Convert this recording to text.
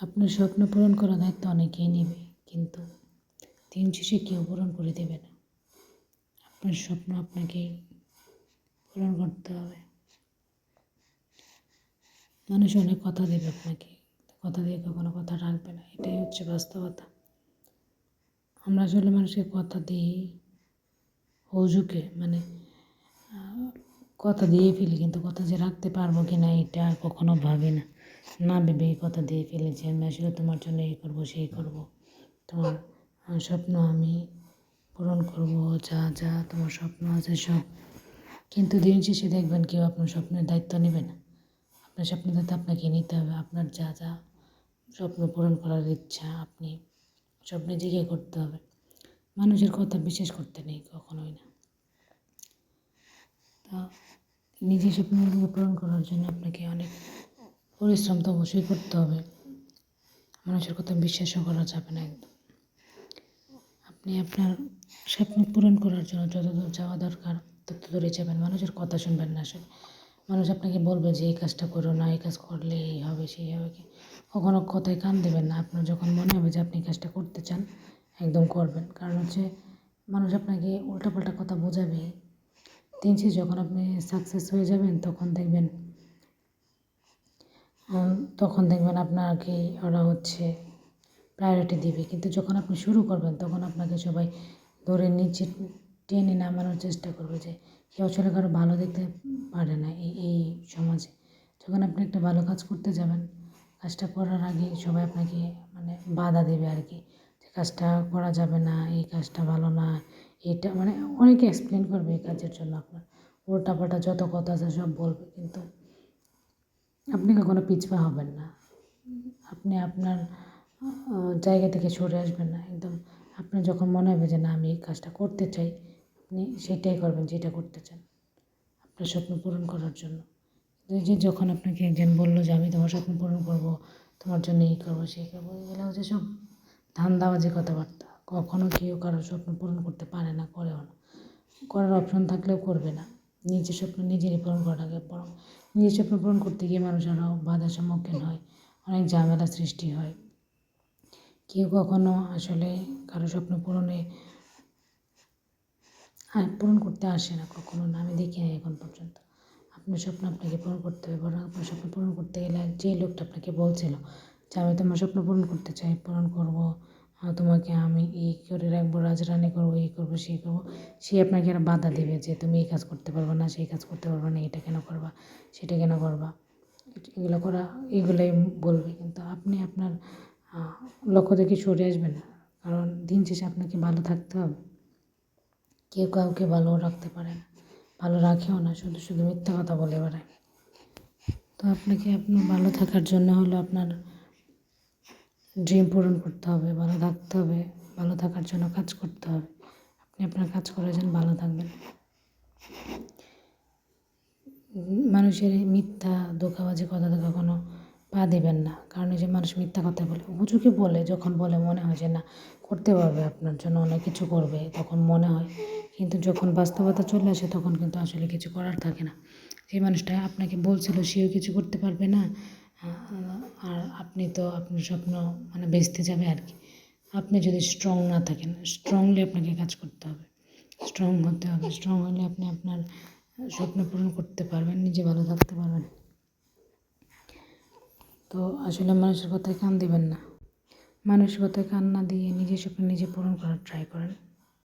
আপনার স্বপ্ন পূরণ করার দায়িত্ব অনেকেই নেবে, কিন্তু দিন শেষে কেউ পূরণ করে দেবে না। আপনার স্বপ্ন আপনাকেই পূরণ করতে হবে। মানুষ অনেক কথা দেবে আপনাকে, কথা দিয়ে কখনো কথা রাখবে না, এটাই হচ্ছে বাস্তবতা। আমরা আসলে মানুষকে কথা দিই হুজুকে, কথা দিয়ে ফেলি, কিন্তু কথা যে রাখতে পারবো কি না এটা কখনো ভাবি না। না ভেবে কথা দিয়ে ফেলি যে আমি আসলে তোমার জন্য এই করবো সেই করবো, তোমার স্বপ্ন আমি পূরণ করবো, যা যা তোমার স্বপ্ন আছে সব। কিন্তু দিন শেষে দেখবেন কেউ আপনার স্বপ্নের দায়িত্ব নেবে না। আপনার স্বপ্নের দায়িত্ব আপনাকে নিতে হবে। আপনার যা যা স্বপ্ন পূরণ করার ইচ্ছা আপনি সব নিজেকে করতে হবে। মানুষের কথা বিশ্বাস করতে নেই, কখনোই না। তা নিজের স্বপ্নগুলো পূরণ করার জন্য আপনাকে অনেক পরিশ্রম তো অবশ্যই করতে হবে। মানুষের কথা বিশ্বাসও করা যাবে না একদম। আপনি আপনার স্বপ্ন পূরণ করার জন্য যতদূর যাওয়া দরকার তত দূরে যাবেন। মানুষের কথা শুনবেন না আসলে। মানুষ আপনাকে বলবে যে এই কাজটা করো না, এই কাজ করলে এই হবে সেই হবে, কি কখনো কথায় কান দেবেন না। আপনার যখন মনে হবে যে আপনি কাজটা করতে চান, একদম করবেন। কারণ হচ্ছে মানুষ আপনাকে উল্টাপাল্টা কথা বোঝাবে। দিন শেষে যখন আপনি সাকসেস হয়ে যাবেন তখন দেখবেন আপনাকে ওরা হচ্ছে প্রায়োরিটি দিবে। কিন্তু যখন আপনি শুরু করবেন তখন আপনাকে সবাই ধরে নিচে টেনে নামানোর চেষ্টা করবে, যে কেউ আসলে কারো ভালো দেখতে পারে না এই সমাজে। যখন আপনি একটা ভালো কাজ করতে যাবেন, কাজটা করার আগে সবাই আপনাকে বাধা দেবে আর কি, যে কাজটা করা যাবে না, এই কাজটা ভালো না, এটা অনেকে এক্সপ্লেন করবে এই কাজের জন্য আপনার, উল্টাপাল্টা যত কথা আছে সব বলবে। কিন্তু আপনি কখনো পিছপা হবেন না। আপনি আপনার জায়গা থেকে সরে আসবেন না একদম। আপনার যখন মনে হবে যে না আমি এই কাজটা করতে চাই, আপনি সেটাই করবেন যেটা করতে চান আপনার স্বপ্ন পূরণ করার জন্য। যে যখন আপনাকে একজন বললো যে আমি তোমার স্বপ্ন পূরণ করবো, তোমার জন্য এই করবো সেই করবো, এগুলো হচ্ছে সব ধান্দাবাজি কথাবার্তা। কখনো কেউ কারোর স্বপ্ন পূরণ করতে পারে না, করেও না। করার অপশন থাকলেও করবে না। নিজের স্বপ্ন নিজেরই পূরণ করাটাকে, বরং নিজের স্বপ্ন পূরণ করতে গিয়ে মানুষ আরও বাধার সম্মুখীন হয়, অনেক ঝামেলা সৃষ্টি হয়। কেউ কখনো আসলে কারো স্বপ্ন পূরণ করতে আসে না, কখনো না, আমি দেখি নাই এখন পর্যন্ত। আপনার স্বপ্ন আপনাকে পূরণ করতে হবে। বরং আপনার স্বপ্ন পূরণ করতে গেলে যে লোকটা আপনাকে বলছিল যে আমি তোমার স্বপ্ন পূরণ করতে চাই, পূরণ করবো, তোমাকে আমি এই করে রাখবো, রাজরানি করবো, এই করবো সেই করবো, সে আপনাকে আর বাধা দেবে যে তুমি এই কাজ করতে পারবে না, সেই কাজ করতে পারবে না, এটা কেন করবা, সেটা কেন করবা, এগুলোই বলবে। কিন্তু আপনি আপনার লক্ষ্য থেকে সরে আসবেন না। কারণ দিন শেষে আপনাকে ভালো থাকতে হবে। কেউ কাউকে ভালো রাখতে পারে না, ভালো রাখেও না, শুধু শুধু মিথ্যা কথা বলে বেড়ায়। তো আপনাকে আপনার ভালো থাকার জন্য হলো আপনার ড্রিম পূরণ করতে হবে, ভালো থাকতে হবে। ভালো থাকার জন্য কাজ করতে হবে। আপনি আপনার কাজ করে যান, ভালো থাকবেন। মানুষের এই মিথ্যা ধোঁকাবাজি কথাতে কখনো পা দেবেন না। কারণ এই যে মানুষ মিথ্যা কথা বলে, হুজুকে বলে, যখন বলে মনে হয় যে না করতে পারবে, আপনার জন্য অনেক কিছু করবে, তখন মনে হয়। কিন্তু যখন বাস্তবতা চলে আসে তখন কিন্তু আসলে কিছু করার থাকে না। যে মানুষটা আপনাকে বলছিল সেও কিছু করতে পারবে না, আর আপনি তো আপনার স্বপ্ন বেচতে যাবে আর কি। আপনি যদি স্ট্রং না থাকেন, স্ট্রংলি আপনাকে কাজ করতে হবে, স্ট্রং হতে হবে। স্ট্রং হলে আপনি আপনার স্বপ্ন পূরণ করতে পারবেন, নিজে ভালো থাকতে পারবেন। তো আসলে মানুষের কথায় কান দিবেন না। মানুষের কথায় কান না দিয়ে নিজের স্বপ্ন নিজে পূরণ করার ট্রাই করেন।